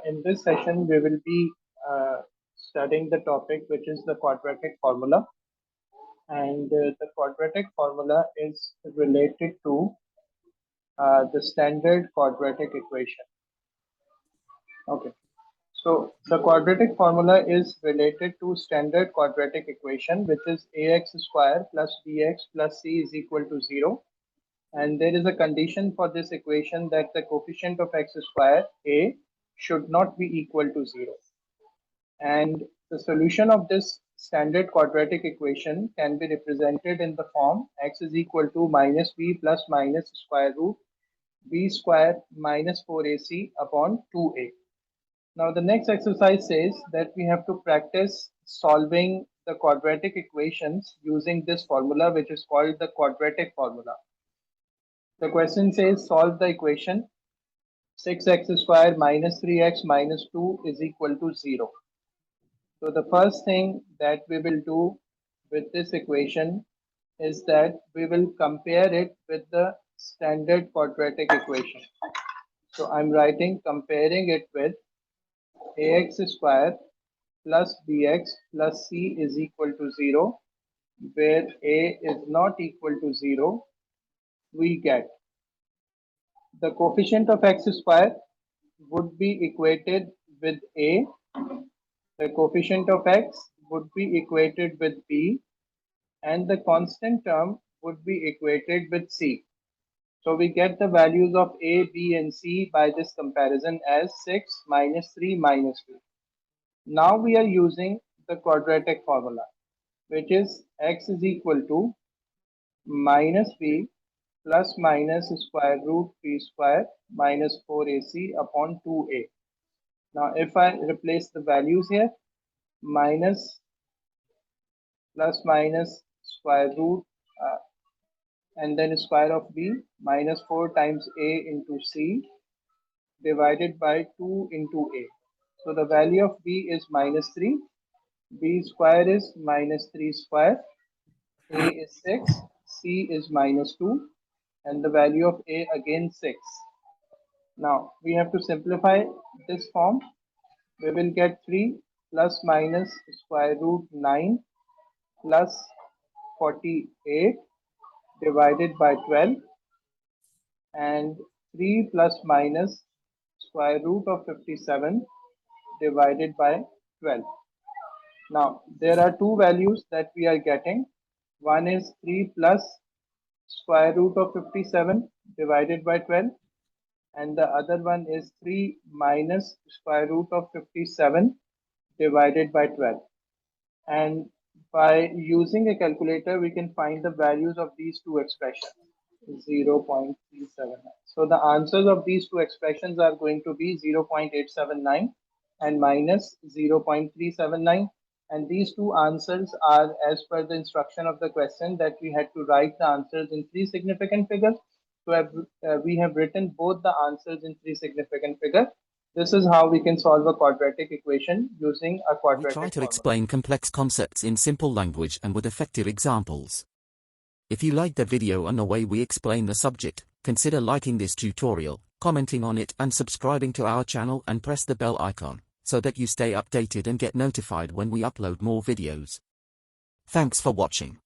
In this session, we will be studying the topic which is the quadratic formula. And the quadratic formula is related to the standard quadratic equation. Okay. So the quadratic formula is related to standard quadratic equation, which is ax square plus bx plus c is equal to 0. And there is a condition for this equation that the coefficient of x square, a, should not be equal to 0. And the solution of this standard quadratic equation can be represented in the form x is equal to minus b plus minus square root b square minus 4ac upon 2a. Now the next exercise says that we have to practice solving the quadratic equations using this formula, which is called the quadratic formula. The question says solve the equation 6x square minus 3x minus 2 is equal to 0. So the first thing that we will do with this equation is that we will compare it with the standard quadratic equation. So I'm writing comparing it with ax square plus bx plus c is equal to 0, where a is not equal to 0, we get the coefficient of x square would be equated with a, the coefficient of x would be equated with b, and the constant term would be equated with c. So we get the values of a, b, and c by this comparison as 6 minus 3 minus 2. Now we are using the quadratic formula, which is x is equal to minus b plus minus square root b square minus 4ac upon 2a. Now if I replace the values here, minus plus minus square root and then square of b minus 4 times a into c divided by 2 into a. So the value of b is minus 3, b square is minus 3 square, a is 6, c is minus 2, and the value of a again 6. Now we have to simplify this form. We will get 3 plus minus square root 9 plus 48 divided by 12, and 3 plus minus square root of 57 divided by 12. Now there are two values that we are getting. One is 3 plus square root of 57 divided by 12, and the other one is 3 minus square root of 57 divided by 12. And by using a calculator, we can find the values of these two expressions, 0.379. So the answers of these two expressions are going to be 0.879 and minus 0.379. And these two answers are as per the instruction of the question that we had to write the answers in three significant figures. So we have written both the answers in three significant figures. This is how we can solve a quadratic equation using a quadratic formula. We try to explain complex concepts in simple language and with effective examples. If you like the video and the way we explain the subject, consider liking this tutorial, commenting on it and subscribing to our channel and press the bell icon, so that you stay updated and get notified when we upload more videos. Thanks for watching.